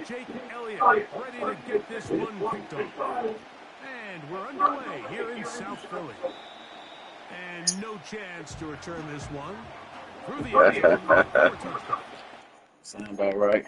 Jake Elliott, ready to get this one kicked off. And we're underway here in South Philly. And no chance to return this one. Through the end zone for a touchdown. Sound about right.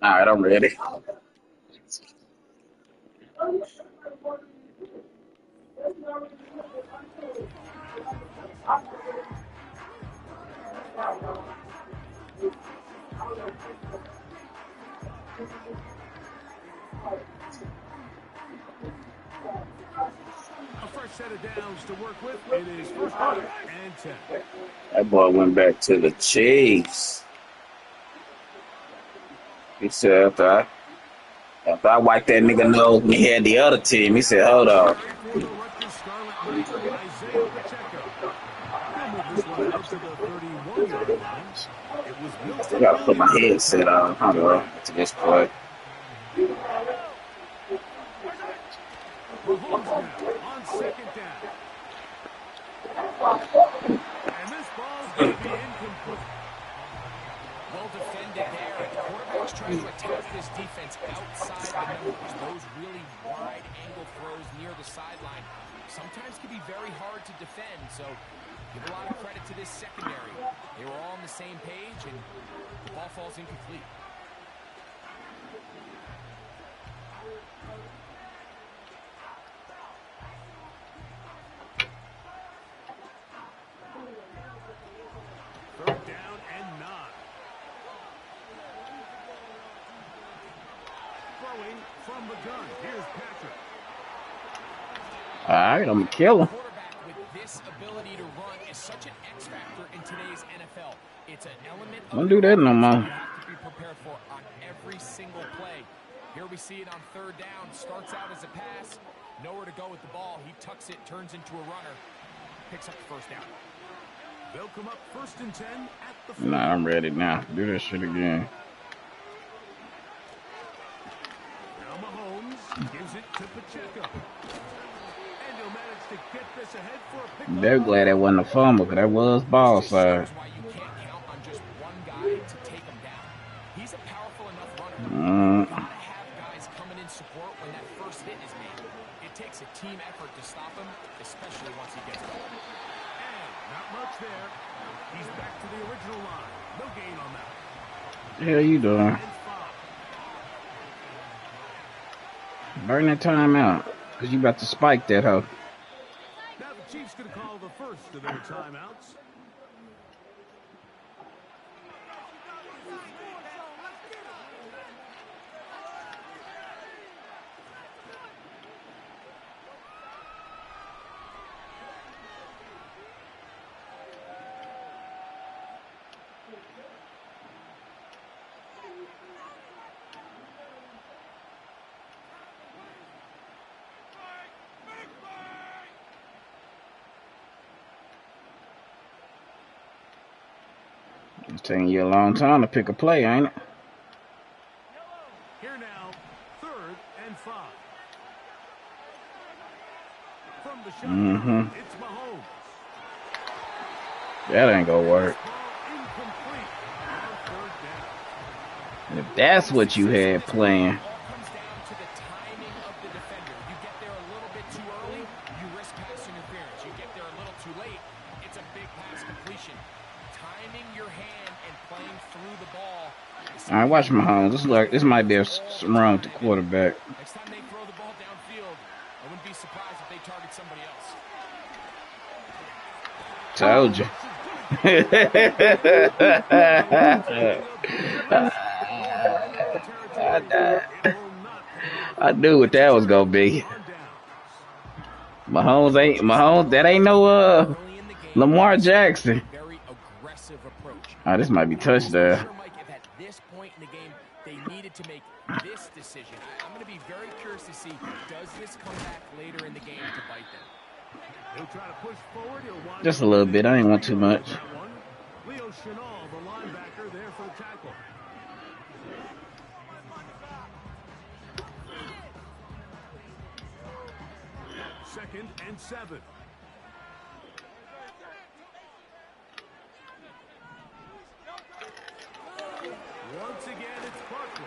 All right, I'm ready. A fresh set of downs to work with. It is first down and 10. That boy went back to the Chiefs. He said after I wiped that nigga nose when he had the other team, he said, hold on. I gotta put my headset on. Hold on to this play. On second down. And this ball's going to be incomplete. Well defended there. The quarterback's trying to attack this defense outside the numbers. Those really wide angle throws near the sideline sometimes can be very hard to defend. So give a lot of credit to this secondary. They were all on the same page, and the ball falls incomplete. Third down and 9. Throwing from the gun. Here's Patrick. All right, I'm going to kill him. Quarterback with this ability to run is such an X factor in today's NFL. It's an element of Don't do that no more. you have to be prepared for on every single play. Here we see it on third down. Starts out as a pass. Nowhere to go with the ball. He tucks it, turns into a runner. Picks up the first down. They'll come up first and 10 at the 4. Nah, I'm ready now. Do that shit again. Now Mahomes gives it to Pacheco. And he'll manage to get this ahead for a pick. They're glad that wasn't a fumble, because that was ball side. Why you can't count on just one guy to take him down. He's a powerful enough runner. You gotta have guys coming in support when that first hit is made. It takes a team effort to stop him, especially once he gets going. Not much there. He's back to the original line. No gain on that. What the hell you doing? Burn that time out, because you about to spike that hoe. Now the Chiefs going to call the first of their timeouts. It's taking you a long time to pick a play, ain't it? Here now, third and 5. From the shotgun, it's Mahomes. That ain't gonna work. Incomplete on third down. If that's what you had playing. All comes down to the timing of the defender. You get there a little bit too early, you risk pass interference. You get there a little too late, it's a big pass completion. Timing your hand and playing through the ball. All right, watch Mahomes. This might be a run to quarterback. Next time they throw the ball downfield, I wouldn't be surprised if they target somebody else. Told you. I knew what that was gonna be. Mahomes. That ain't no Lamar Jackson. Very aggressive approach. Oh, this might be touchdown. Sure, Mike, if at this point in the game they needed to make this decision, I'm going to be very curious to see, does this come back later in the game to bite them? He'll try to push forward. Just a little bit. I ain't want too much. Leo Chenal, the linebacker, there for the tackle. Second and 7. Once again, it's Barkley.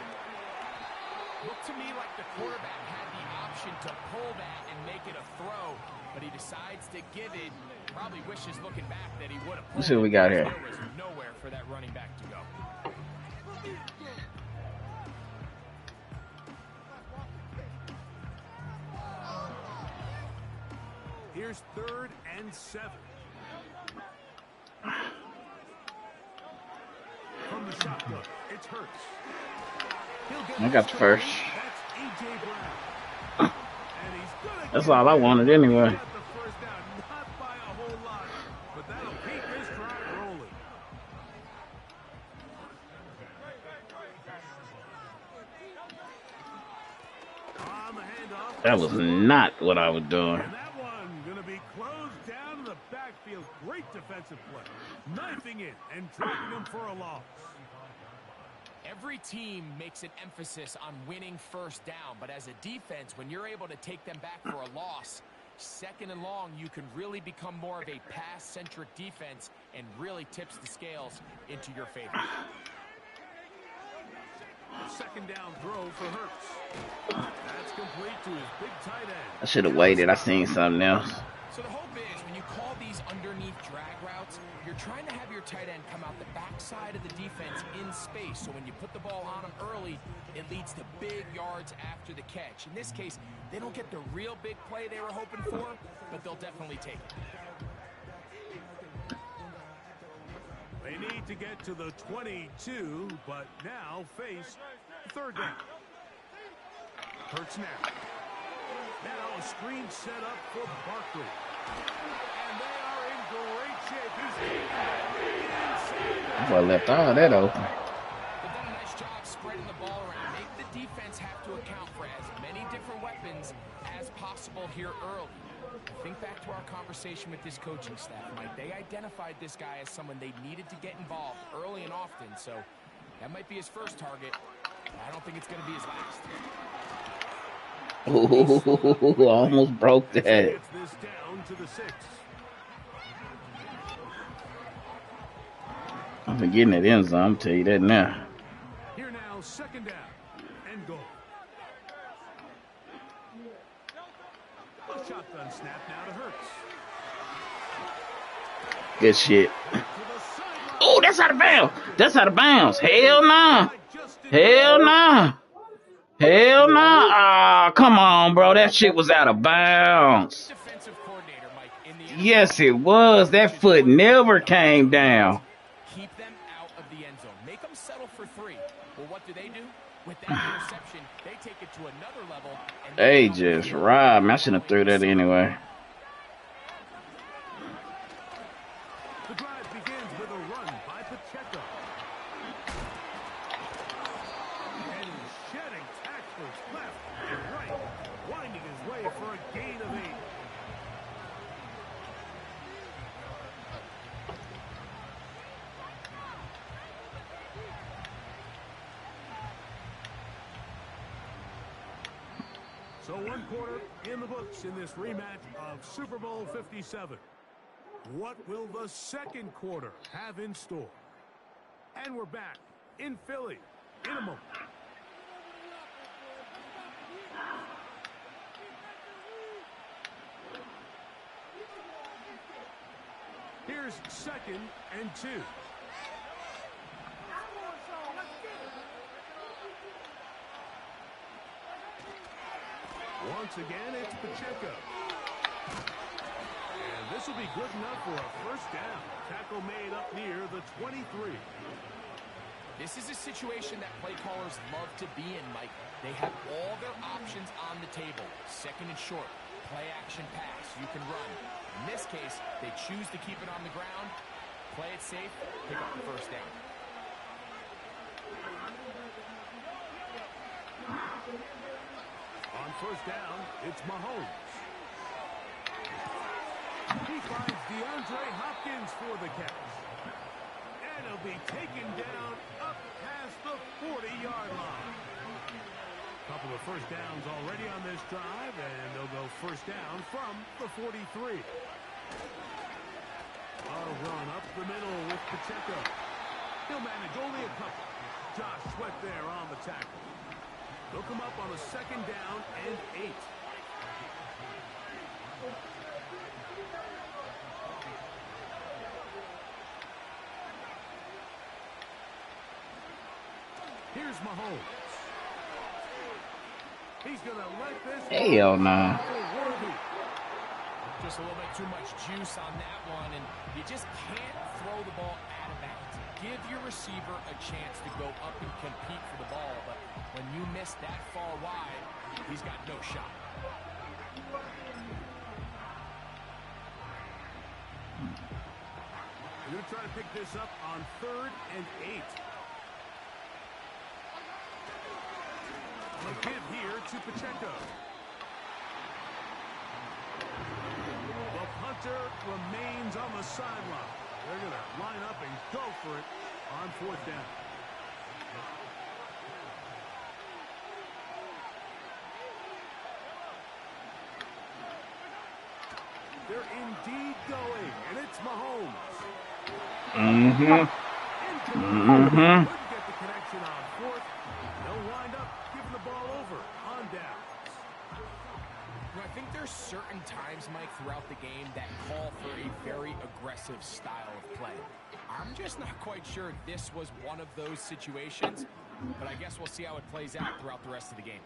Looked to me like the quarterback had the option to pull that and make it a throw, but he decides to give it. Probably wishes looking back that he would have pulled. Let's see what we got here. There was nowhere for that running back to go. Here's 3rd and 7. From the shotgun, it's Hurts. I got the first. That's A.J. Brown. And he's gonna That's all I wanted anyway. get the first down, not by a whole lot, but that'll keep this drive rolling. On the handoff. That was not what I was doing. And that one gonna be closed down in the backfield. Great defensive play. Knifing it and dropping him for a loss. Every team makes an emphasis on winning first down, but as a defense, when you're able to take them back for a loss, 2nd and long, you can really become more of a pass-centric defense and really tips the scales into your favor. 2nd down throw for Hurts. That's complete to his big tight end. I should have waited. I seen something else. So the hope is when you call these underneath drag routes, you're trying to have your tight end come out the backside of the defense in space. So when you put the ball on him early, it leads to big yards after the catch. In this case, they don't get the real big play they were hoping for, but they'll definitely take it. They need to get to the 22, but now face 3rd down. Hurts now. Now a screen set up for Barkley. And they are in great shape. He's That's why I left all that open. They've done a nice job spreading the ball around. Make the defense have to account for as many different weapons as possible here early. Think back to our conversation with this coaching staff, Mike. They identified this guy as someone they needed to get involved early and often, so that might be his first target. I don't think it's going to be his last. Ooh, almost broke that. gets this down to the 6. I'm forgetting that end zone. I'm tell you that now. Here now, 2nd down and goal. A shotgun snap now to Hurts. Good shit. To the sideline. Oh, that's out of bounds. That's out of bounds. Hell nah. Hell nah. Hell nah. Ah, come on, bro. That shit was out of bounds. Defensive coordinator, Mike, in the end, Yes, it was. That foot never came down. keep them out of the end zone. Make them settle for 3. Well, what do? With that interception, they take it to another level. And They just robbed me. I shouldn't have threw that anyway. The drive begins with a run by Pacheco. And he's shedding tacklers left and right, winding his way for a gain of 8. So 1 quarter in the books in this rematch of Super Bowl 57. What will the 2nd quarter have in store? And we're back in Philly in a moment. Here's 2nd and 2. Once again, it's Pacheco. And this will be good enough for a first down. Tackle made up near the 23. This is a situation that play callers love to be in, Mike. They have all their options on the table. 2nd and short, play action pass, you can run. In this case, they choose to keep it on the ground, play it safe, pick up the first down. On first down, it's Mahomes. He finds DeAndre Hopkins for the catch. And he'll be taken down up past the 40-yard line. Couple of first downs already on this drive, and they'll go first down from the 43. A run up the middle with Pacheco. He'll manage only a couple. Josh Sweat there on the tackle. They'll come up on a 2nd down and 8. Here's Mahomes. He's going to let this... Hell no. Just a little bit too much juice on that one, and you just can't throw the ball out of bounds. Give your receiver a chance to go up and compete for the ball, but when you miss that far wide, he's got no shot. They're going to try to pick this up on 3rd and 8. A give here to Pacheco. The punter remains on the sideline. They're going to line up and go for it on 4th down. They're indeed going, and it's Mahomes. Couldn't get the connection on 4th. They'll wind up giving the ball over on downs. I think there's certain times, Mike, throughout the game that call for a very aggressive style of play. I'm just not quite sure this was one of those situations, but I guess we'll see how it plays out throughout the rest of the game.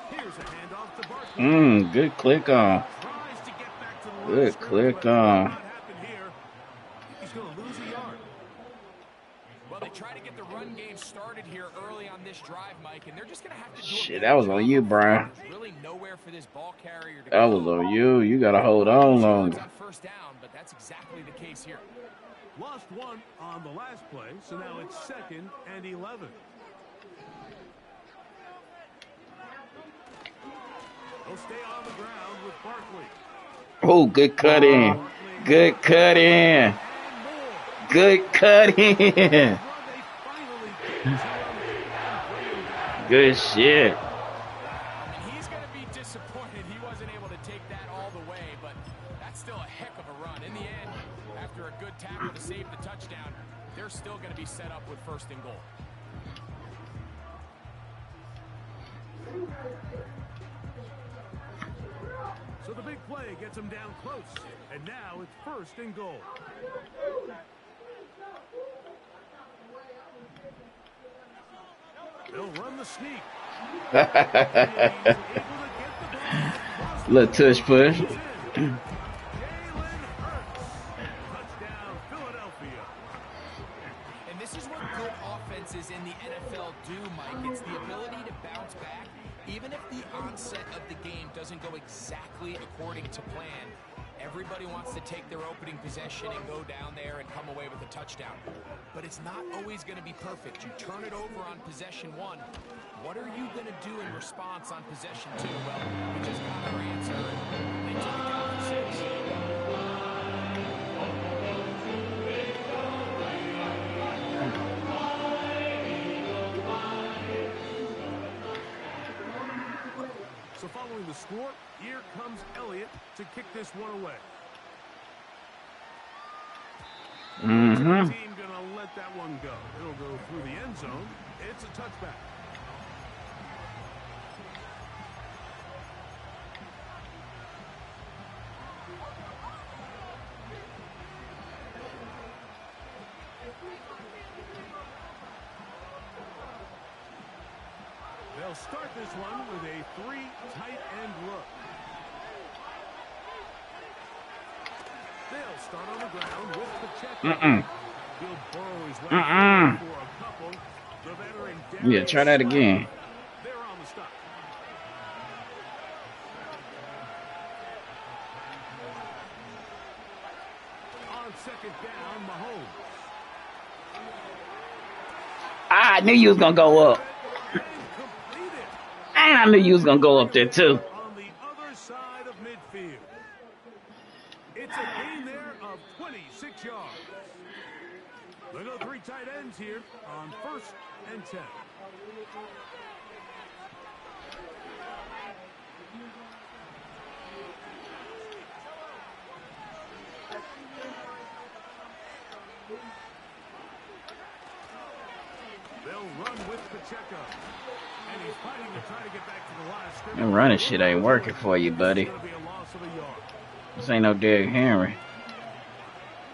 Here's a handoff to Barkley. Good click on. Tries to get back to the Good click on. He's going to lose a yard. Well, they try to get the run game started here early on this drive, Mike, and they're just going to have to do it. Shit, that was on you, Brian. Really nowhere for this ball carrier to That was on you. You got to hold on longer. On first down, but that's exactly the case here. Lost one on the last play, so now it's 2nd and 11. They'll stay on the ground with Barkley. Oh, good cut in. Good cut in. Good cut in. Good shit. He's going to be disappointed he wasn't able to take that all the way, but that's still a heck of a run. In the end, after a good tackle to save the touchdown, they're still going to be set up with 1st and goal. So the big play gets him down close, and now it's 1st and goal. They'll run the sneak. Little tush push. Touchdown, Philadelphia. And this is what good offenses in the NFL do, Mike. It's the ability to bounce back. Even if the onset of the game doesn't go exactly according to plan, everybody wants to take their opening possession and go down there and come away with a touchdown. But it's not always going to be perfect. You turn it over on possession 1. What are you going to do in response on possession 2? Well, we just got our answer, and they took it down for 6. So following the score, here comes Elliott to kick this one away. The team gonna let let that one go. It'll go through the end zone. It's a touchback. They'll start this one with a 3 tight end look. They'll start on the ground with the check. Bill Burrow's for a couple. The veteran Yeah, try that again. They're on the stop. On second down, Mahomes. I knew you was gonna go up. And I knew you was gonna go up there too. On the other side of midfield. It's a gain there of 26 yards. They go 3 tight ends here on 1st and 10. They'll run with Pacheco. And he's fighting to try to get back to the line of scrimmage. That running shit ain't working for you, buddy. It's gonna be a loss of a yard. This ain't no Derrick Henry.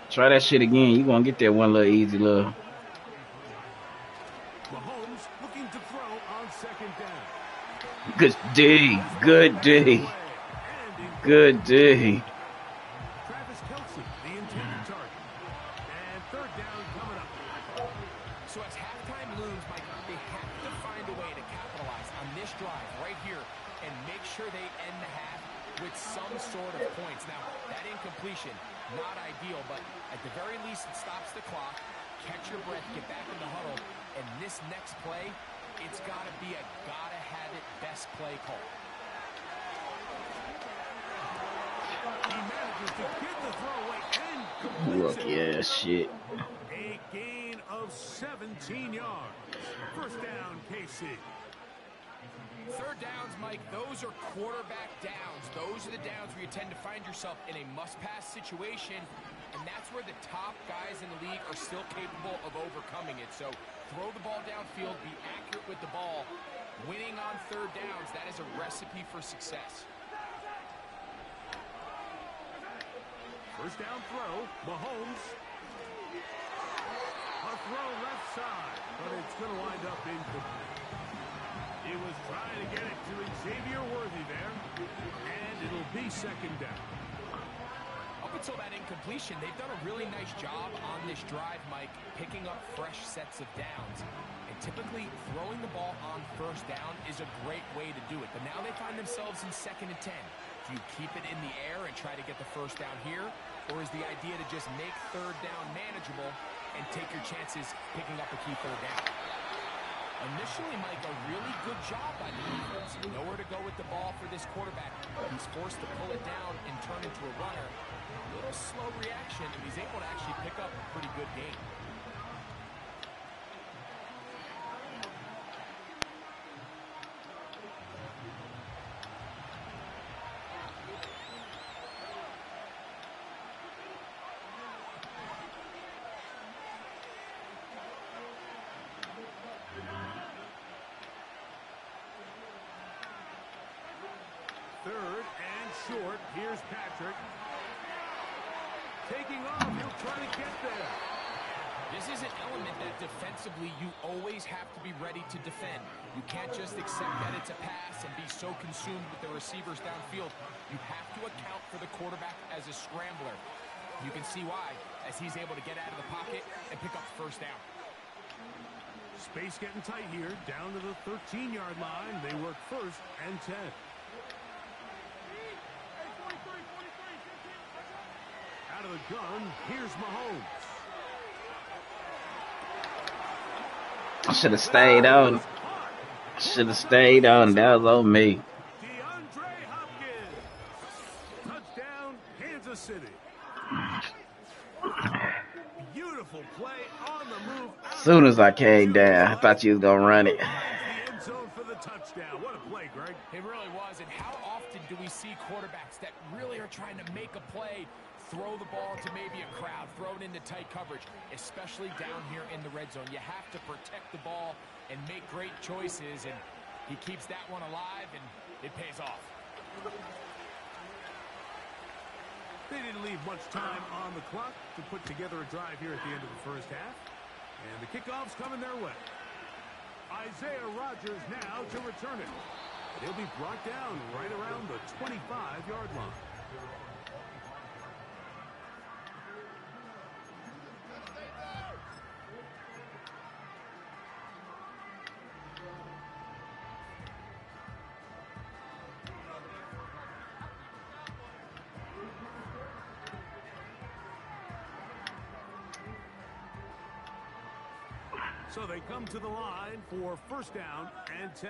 Try that shit again. You gonna get that one little easy little. Mahomes looking to throw on second down. Good D. Good D. Good D. Travis Kelce, the intended target. And 3rd down coming up. So as halftime looms, Mike, they have to find a way to capitalize on this drive right here and make sure they end the half with some sort of points. Now, that incompletion, not ideal, but at the very least, it stops the clock. Catch your breath, get back in the huddle, and this next play, it's got to be a gotta-have-it best play call. He manages to get the throw away and completes Look, it. yeah, shit. A gain of 17 yards. 1st down, KC. 3rd downs, Mike, those are quarterback downs. Those are the downs where you tend to find yourself in a must-pass situation, and that's where the top guys in the league are still capable of overcoming it. So throw the ball downfield, be accurate with the ball. Winning on 3rd downs, that is a recipe for success. 1st down throw, Mahomes. A throw left side, but it's going to wind up incomplete. He was trying to get it to Xavier Worthy there, and it'll be 2nd down. Up until that incompletion, they've done a really nice job on this drive, Mike, picking up fresh sets of downs. And typically, throwing the ball on 1st down is a great way to do it. But now they find themselves in 2nd and 10. Do you keep it in the air and try to get the 1st down here? Or is the idea to just make 3rd down manageable and take your chances picking up a key 3rd down? Initially, Mike, a really good job by the defense. Nowhere to go with the ball for this quarterback. He's forced to pull it down and turn into a runner. A little slow reaction, and he's able to actually pick up a pretty good gain. Short. Here's Patrick. Taking off. He'll try to get there. This is an element that defensively you always have to be ready to defend. You can't just accept that it's a pass and be so consumed with the receivers downfield. You have to account for the quarterback as a scrambler. You can see why, as he's able to get out of the pocket and pick up the 1st down. Space getting tight here. Down to the 13-yard line. They work 1st and 10. Out of the gun, here's Mahomes. I should have stayed on. Should have stayed on. That was on me. DeAndre Hopkins. Touchdown, Kansas City. Beautiful play on the move. As soon as I came down, I thought you was gonna run it. The end zone for the touchdown. What a play, Greg. It really was, and how often do we see quarterbacks that really are trying to make a play throw the ball to maybe a crowd, throw it into tight coverage, especially down here in the red zone. You have to protect the ball and make great choices, and he keeps that one alive, and it pays off. They didn't leave much time on the clock to put together a drive here at the end of the first half. And the kickoff's coming their way. Isaiah Rodgers now to return it. He'll be brought down right around the 25-yard line. So they come to the line for first down and 10.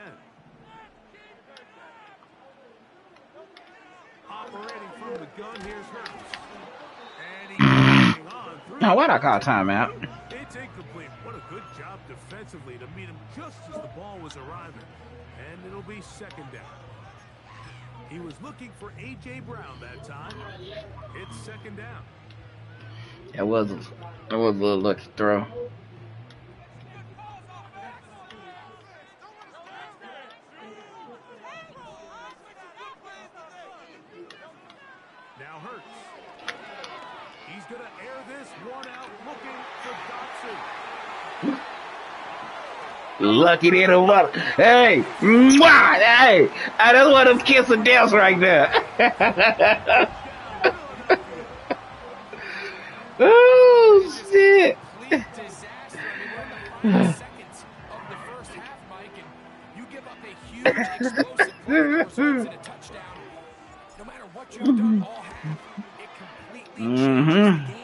Operating from the gun, here's Hurts. And he's on through. Now, why'd I call timeout? It's incomplete. What a good job defensively to meet him just as the ball was arriving. And it'll be second down. He was looking for A.J. Brown that time. It's second down. That was a little lucky throw. Now Hurts. He's going to air this one out, looking for Dotson. Lucky little mother. Hey, mwah, hey, that's one of them kiss and deaths right there. Oh shit. Disaster. I mean, we're in the final seconds of the first half, Mike, and you give up a huge explosive play that results in a touchdown. No matter what you've done all half, it completely changes the game.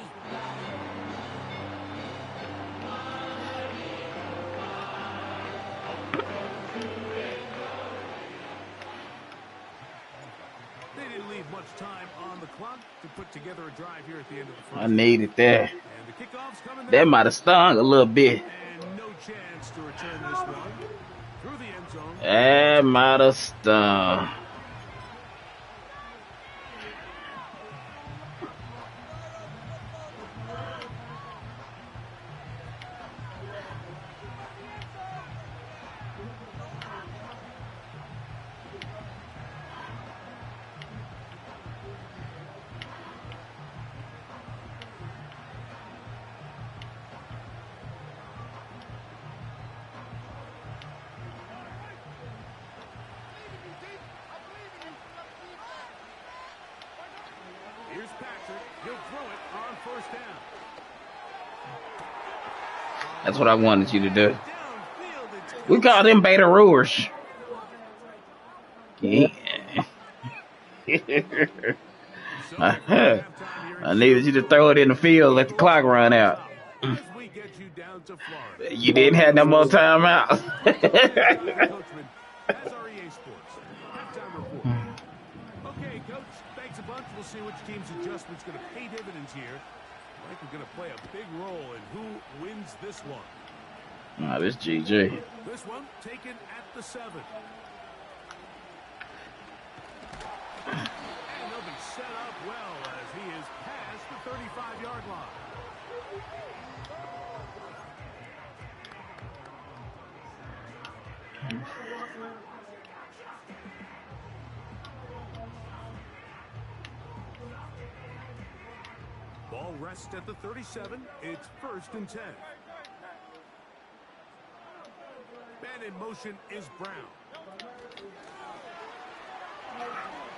They didn't leave much time on the clock to put together a drive here at the end of the first. I needed that. And the kickoff's coming That might have stung a little bit. And no chance to return this one through the end zone. That might have stung. Here's Patrick. He'll throw it on first down. That's what I wanted you to do. Downfield, it's We call them beta rulers. Yeah. I needed you to throw it in the field, let the clock run out. as we get you down to Florida. You didn't have no more time out. Coachman, as our EA Sports halftime report. Okay, Coach, thanks a bunch. We'll see which team's adjustment's going to pay dividends here. I think we're going to play a big role in who wins this one. Oh, this GG. This one taken at the 7. And they'll be set up well as he is past the 35-yard line. Ball rests at the 37. It's first and 10. Man in motion is Brown.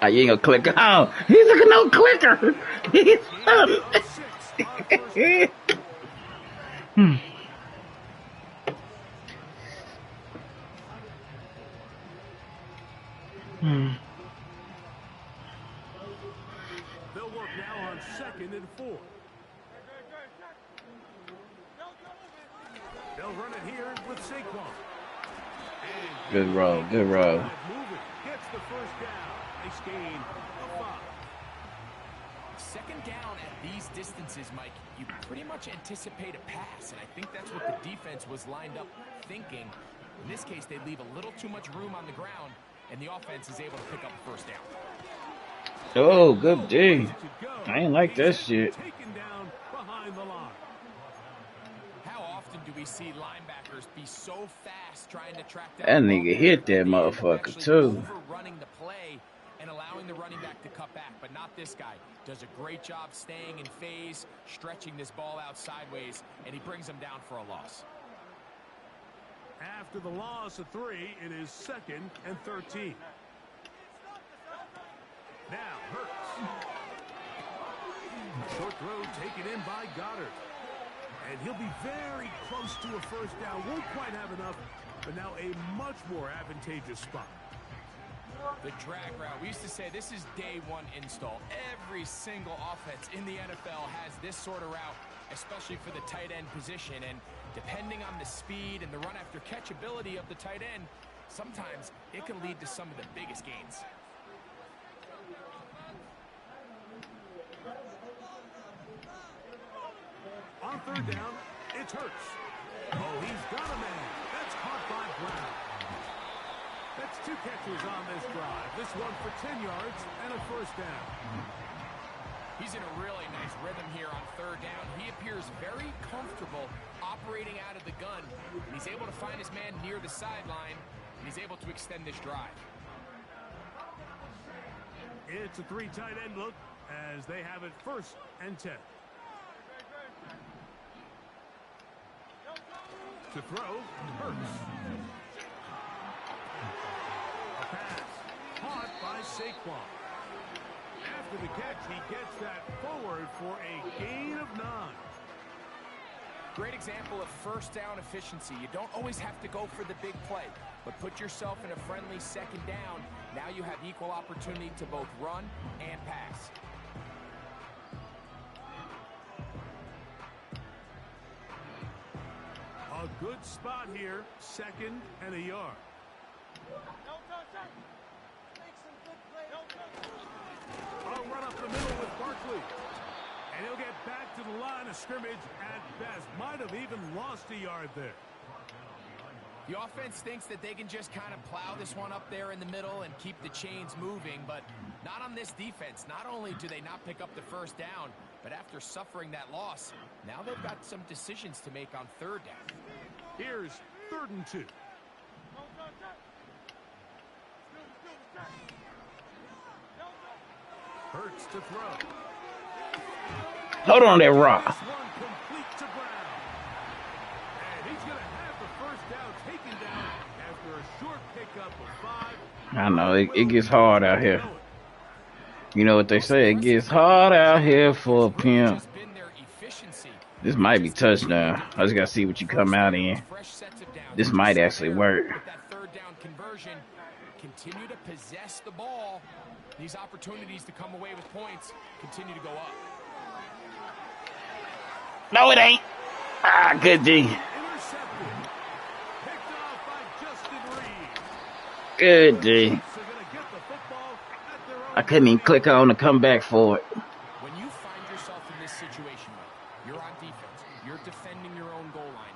Oh, you ain't gonna click. Oh, he's a no clicker. He's They'll work now on 2nd and 4. They'll run it here with Saquon. Good roll, good roll. Moving, gets the first down. Nice gain of 5. Second down at these distances, Mike, you pretty much anticipate a pass, and I think that's what the defense was lined up thinking. In this case, they leave a little too much room on the ground, and the offense is able to pick up a first down. Oh, good D. To go. I ain't like He's that shit. taken down behind the line. How often do we see linebackers be so fast trying to track down That the ball nigga carrier hit that that they end up motherfucker actually too. overrunning the play and allowing the running back to cut back, but not this guy. Does a great job staying in phase, stretching this ball out sideways, and he brings him down for a loss. After the loss of 3, it is 2nd and 13. Now, Hurts. Short throw taken in by Goddard. And he'll be very close to a first down. Won't quite have enough, but now a much more advantageous spot. The drag route. We used to say this is day one install. Every single offense in the NFL has this sort of route, especially for the tight end position. And depending on the speed and the run after catch ability of the tight end, sometimes it can lead to some of the biggest gains. On 3rd down, it's Hurts. Oh, he's got a man. That's caught by Brown. That's 2 catches on this drive. This one for 10 yards and a first down. He's in a really nice rhythm here on 3rd down. He appears very comfortable operating out of the gun. He's able to find his man near the sideline, and he's able to extend this drive. It's a 3 tight end look as they have it 1st and 10. To throw, Hurts. A pass caught by Saquon. After the catch, he gets that forward for a gain of 9. Great example of first down efficiency. You don't always have to go for the big play, but put yourself in a friendly 2nd down. Now you have equal opportunity to both run and pass. A good spot here, 2nd and a yard. A run up the middle with Barkley. And he'll get back to the line of scrimmage at best. Might have even lost a yard there. The offense thinks that they can just kind of plow this one up there in the middle and keep the chains moving, but not on this defense. Not only do they not pick up the first down, but after suffering that loss, now they've got some decisions to make on 3rd down. Here's 3rd and 2. Hurts to throw. Hold on that rock. This one complete to Brown. And he's going to have the first down taken down after a short pickup of 5. I know it gets hard out here. You know what they say? It gets hard out here for a pimp. This might be touchdown. I just gotta see what you come out in. This might actually work. That 3rd down conversion, continue to possess the ball. These opportunities to come away with points continue to go up. No, it ain't. Ah, good D. Intercepted. Picked off by Justin Reed. Good D. So gonna get the football at their own I couldn't even click on to come back for it. When you find yourself in this situation, you're on defense, you're defending your own goal line.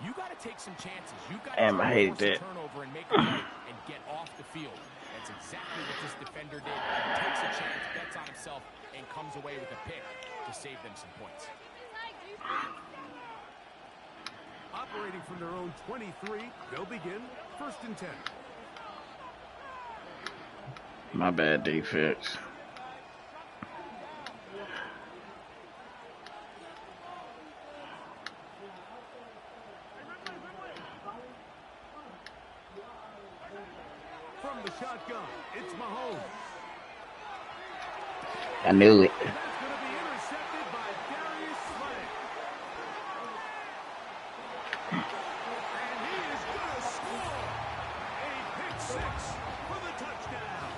You got to take some chances. You got Damn, I to hated force a that. turnover and make a play and get off the field. That's exactly what this defender did. Takes a chance, bets on himself, and comes away with a pick to save them some points. Operating from their own 23, they'll begin 1st and 10. My bad defense. From the shotgun, it's Mahomes. I knew it. That's going to be intercepted by Darius Slay. And he is going to score a pick 6 for the touchdown.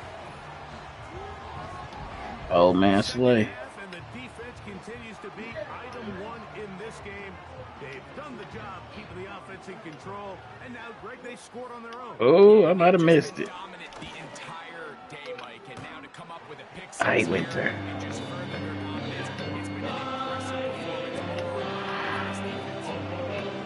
Oh man, Slay. And the defense continues to be item 1 in this game. They've done the job keeping the offense in control, and now, Greg, they scored on their own. Oh, I might have missed it. Dominant the entire day, Mike, and now to come up with a pick I six went here there. and just further their dominance. It's been an impressive performance overall from this defense.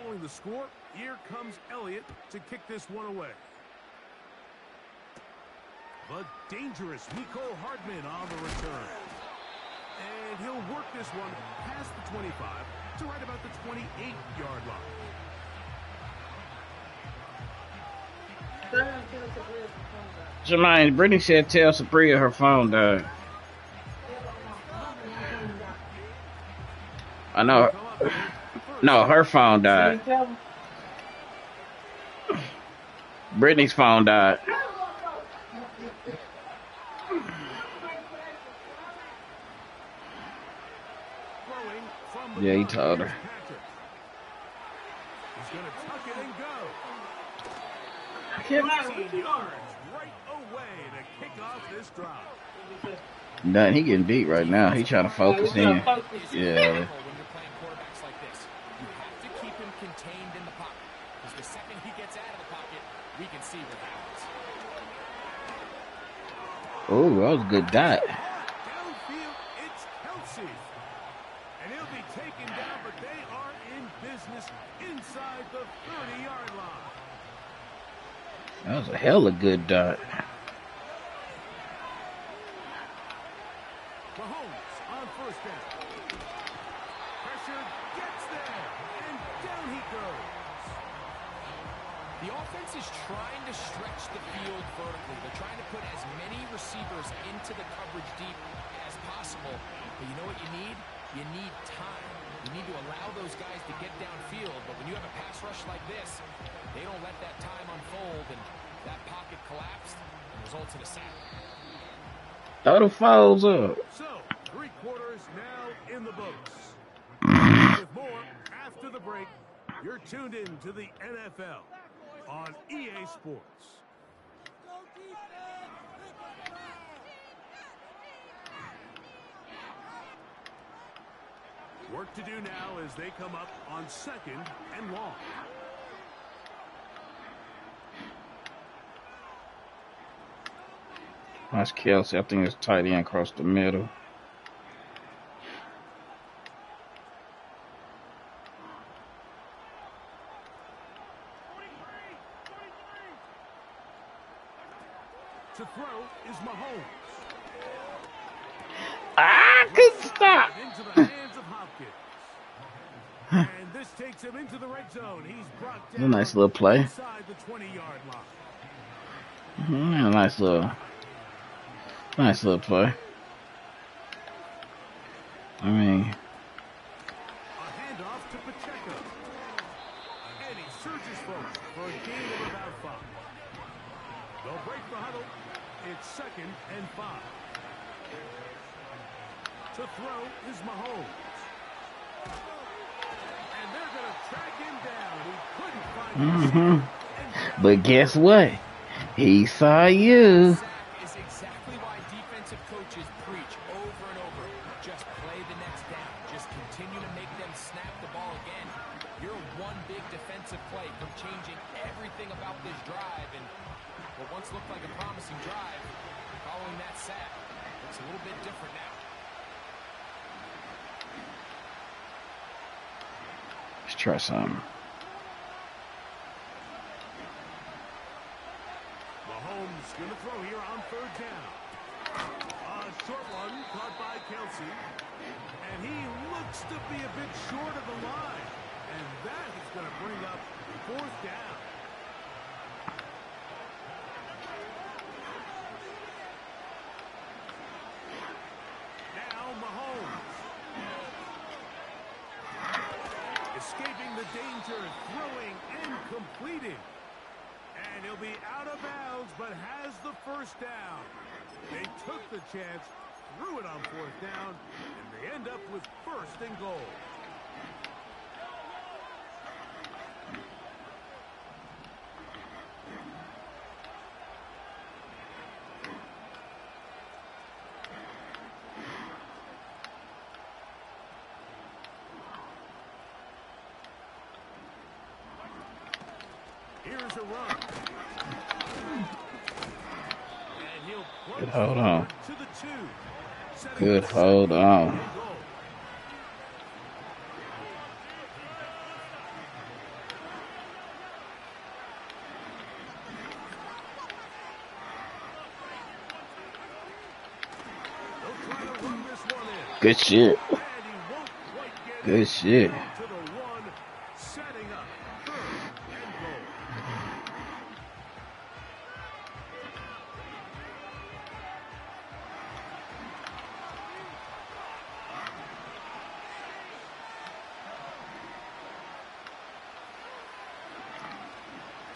following the score. Here comes Elliott to kick this one away. The dangerous Nico Hardman on the return. And he'll work this one past the 25 to right about the 28-yard line. Jermaine, Brittany said tell Sabria her phone died. I know. No, her phone died. Brittany's phone died. Yeah, he told her. He's going to tuck it and go. Right away to kick off this drive. Nothing, he getting beat right now. He trying to focus in. Yeah. When you're playing quarterbacks like this, you have to keep him contained in the pocket. Because the second he gets out of the pocket, we can see what happens. Oh, that was a good dot. Downfield, it's Kelsey. And he'll be taken down, but they are in business inside the 30-yard line. That was a hell of a good dot. Mahomes on first down. Pressure gets there, and down he goes. The offense is trying to stretch the field vertically. They're trying to put as many receivers into the coverage deep as possible. But you know what you need? You need time. You need to allow those guys to get downfield. But when you have a pass rush like this, they don't let that time unfold, and that pocket collapsed and results in a sack. Throw the falls up. So, 3 quarters now in the books. With more after the break, you're tuned in to the NFL on EA Sports. Work to do now as they come up on 2nd and long. That's Kelsey. I think it's tight end across the middle. To throw is Mahomes. I couldn't stop. Into the hands of Hopkins. And this takes him into the red zone. He's brought down A nice little play. inside the 20-yard line. Nice little play. I mean, A handoff to Pacheco. And he surges forward for a gain of about 5. They'll break the huddle. It's 2nd and 5. To throw is Mahomes. And they're going to track him down. He couldn't find him. but guess what? He saw you. Is exactly why defensive coaches preach over and over. Just play the next down. Just continue to make them snap the ball again. You're one big defensive play from changing everything about this drive. And what once looked like a promising drive, following that sack, looks a little bit different now. Let's try something. Mahomes going to throw here on 3rd down. A short one caught by Kelsey. And he looks to be a bit short of the line. And that is going to bring up 4th down. Now Mahomes. Escaping the danger, throwing and completing. And he'll be out of bounds, but has the 1st down. They took the chance, threw it on 4th down, and they end up with 1st and goal. Here's a run. And he'll Good hold on. to the 2. Good hold on. try to run this one in. Good shit. And he won't quite get Good it shit. down to the one, setting up 3rd and goal.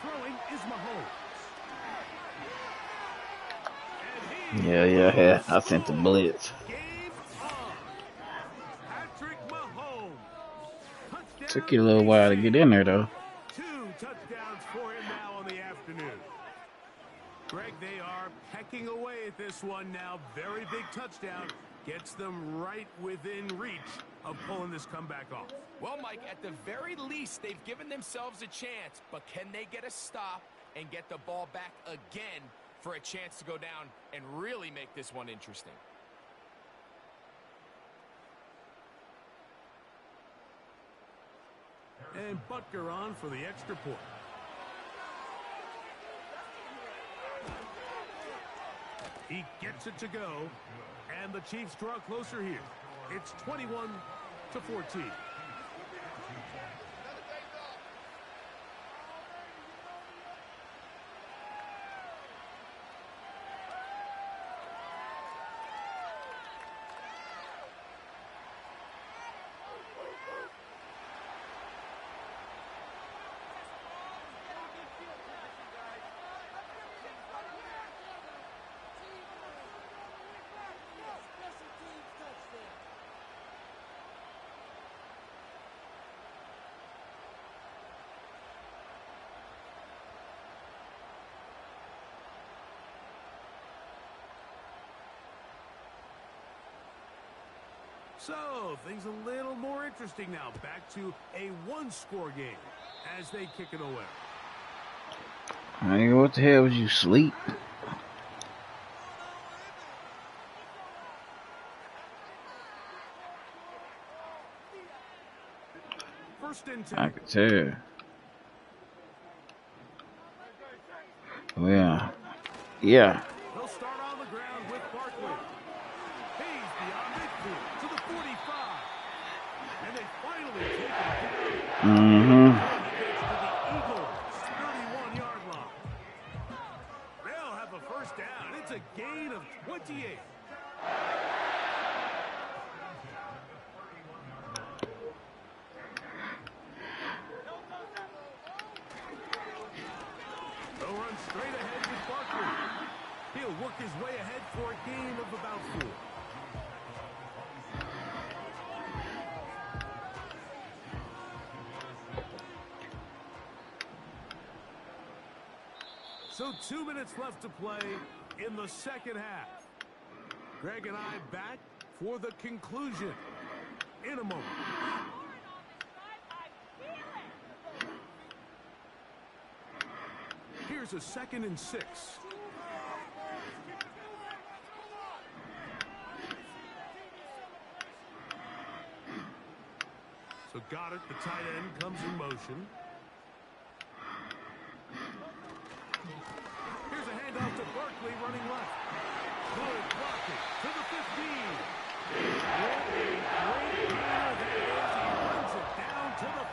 Throwing is Mahomes. Yeah. I sent the blitz. Game on. Patrick Mahomes. Touchdown, Took you a little while to get in there, though. 2 touchdowns for him now on the afternoon. Greg, they are pecking away at this one now. Very big touchdown. Gets them right within reach of pulling this comeback off. Well, Mike, at the very least, they've given themselves a chance, but can they get a stop and get the ball back again for a chance to go down and really make this one interesting? And Butker on for the extra point. He gets it to go, and the Chiefs draw closer here. It's 21-14. So, things a little more interesting now. Back to a one-score game as they kick it away. Hey, what the hell was you sleep? First and 10. I could tell. Well, yeah. They'll start on the ground with Barkley. He's beyond midfield to the 45. And they finally take it down. Mm-hmm. He gets to the Eagles' 31-yard line. They'll have a first down. It's a gain of 28. They'll run straight ahead with Barkley. He'll work his way ahead for a gain of about 4. So 2 minutes left to play in the second half. Greg and I back for the conclusion in a moment. Here's a 2nd and 6. So got it. The tight end comes in motion. Here's a handoff to Barkley running left. Good blocking to the 15. What a great gainer that is. He runs it down to the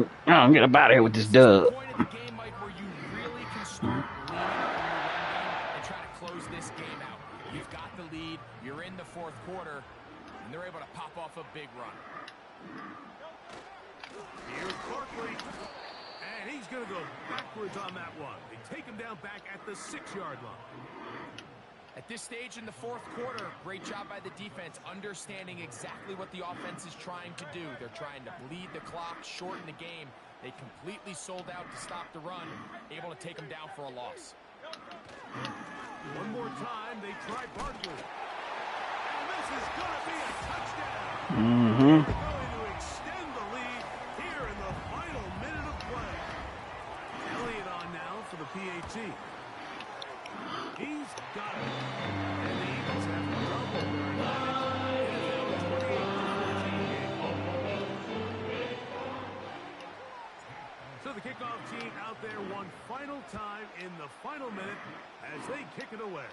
5. I'm get up out of here with this dub. Point of the game, Mike, where you really can start leaning on your run game and try to close this game out. You've got the lead. You're in the 4th quarter, and they're able to pop off a big run. Here's Barkley. And he's going to go backwards on that one. They take him down back at the 6-yard line. At this stage in the 4th quarter, great job by the defense, understanding exactly what the offense is trying to do. They're trying to bleed the clock, shorten the game. They completely sold out to stop the run, able to take them down for a loss. One more time, they try Barkley. And this is going to be a touchdown. Mm-hmm. They're going to extend the lead here in the final minute of play. Elliott on now for the PAT. He's got it. And the Eagles have doubled their advantage in a 28-14 game. So the kickoff team out there one final time in the final minute as they kick it away.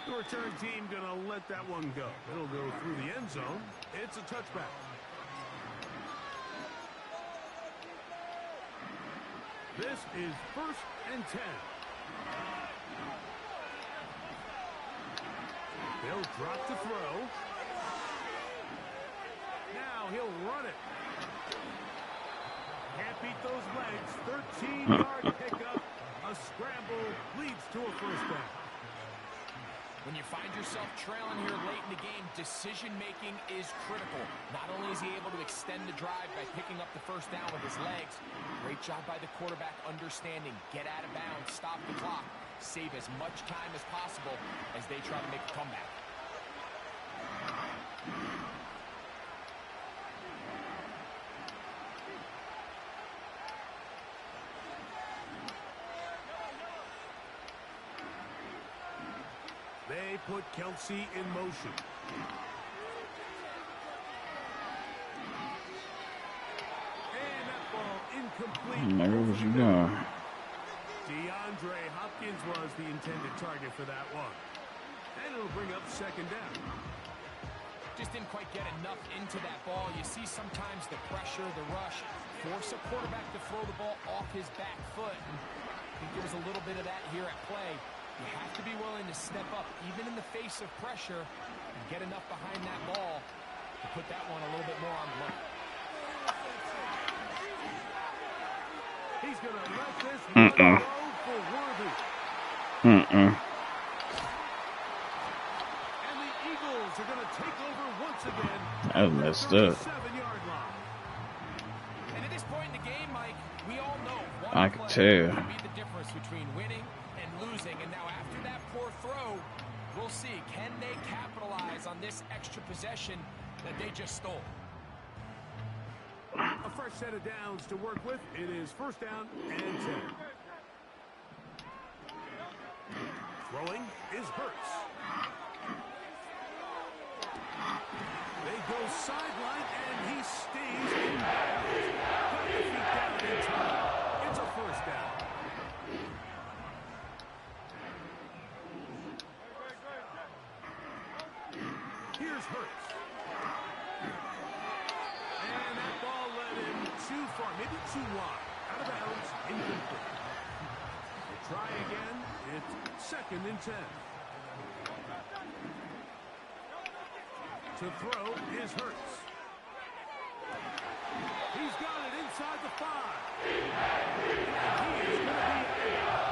The return team going to let that one go. It'll go through the end zone. It's a touchback. This is 1st and 10. They'll drop to throw. Now he'll run it. Can't beat those legs. 13-yard pickup. A scramble leads to a first down. When you find yourself trailing here late in the game, decision-making is critical. Not only is he able to extend the drive by picking up the first down with his legs, great job by the quarterback understanding, get out of bounds, stop the clock, save as much time as possible as they try to make a comeback. They put Kelsey in motion. And that ball incomplete. Where was you going? DeAndre Hopkins was the intended target for that one. And it'll bring up second down. Just didn't quite get enough into that ball. You see sometimes the pressure, the rush, force a quarterback to throw the ball off his back foot. And I think there was a little bit of that here at play. You have to be willing to step up, even in the face of pressure, and get enough behind that ball to put that one a little bit more on the line. He's going to let this one go for Worthy. And the Eagles are going to take over once again. That was messed up. 7-yard line. And at this point in the game, Mike, we all know one I can play tell. can be the difference between winning and losing. And now after that poor throw, we'll see, can they capitalize on this extra possession that they just stole? A fresh set of downs to work with. It is first down and 10. Throwing is Hurts. They go sideline and he stays in bounds. Got the feet down in time. It's a first down. Here's Hurts. And that ball led him too far, maybe too wide. Out of bounds, incomplete. We'll try again. It's second and 10. To throw is Hurts. He's got it inside the 5. And he is going to be out.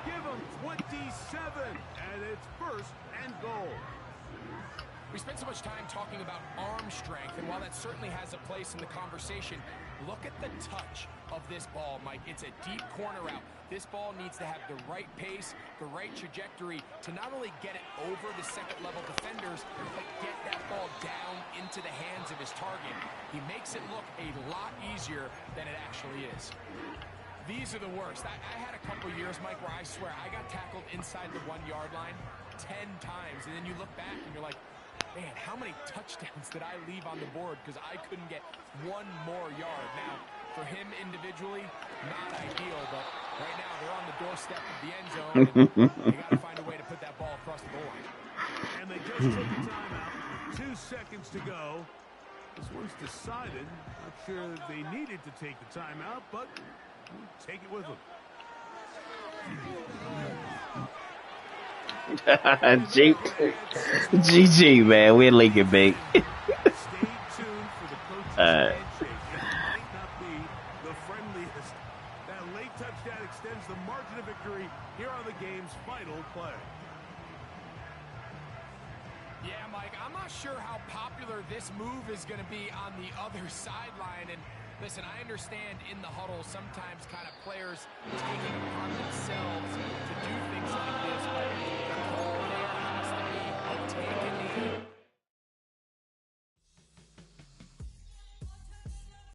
Give him 27, and it's first and goal. We spent so much time talking about arm strength, and while that certainly has a place in the conversation, look at the touch of this ball, Mike. It's a deep corner route. This ball needs to have the right pace, the right trajectory to not only get it over the second-level defenders, but get that ball down into the hands of his target. He makes it look a lot easier than it actually is. These are the worst. I had a couple years, Mike, where I swear I got tackled inside the 1-yard line 10 times, and then you look back and you're like, man, how many touchdowns did I leave on the board because I couldn't get one more yard? Now, for him individually, not ideal, but right now they're on the doorstep of the end zone, and they got to find a way to put that ball across the goal line. And they just took a timeout. 2 seconds to go. This one's decided. Not sure they needed to take the timeout, but we'll take it with them. GG, man. We're linking big. Stay tuned for the coach's handshake. It might not be the friendliest. That late touchdown extends the margin of victory here on the game's final play. Yeah, Mike, I'm not sure how popular this move is going to be on the other sideline. And listen, I understand in the huddle sometimes kind of players taking it upon themselves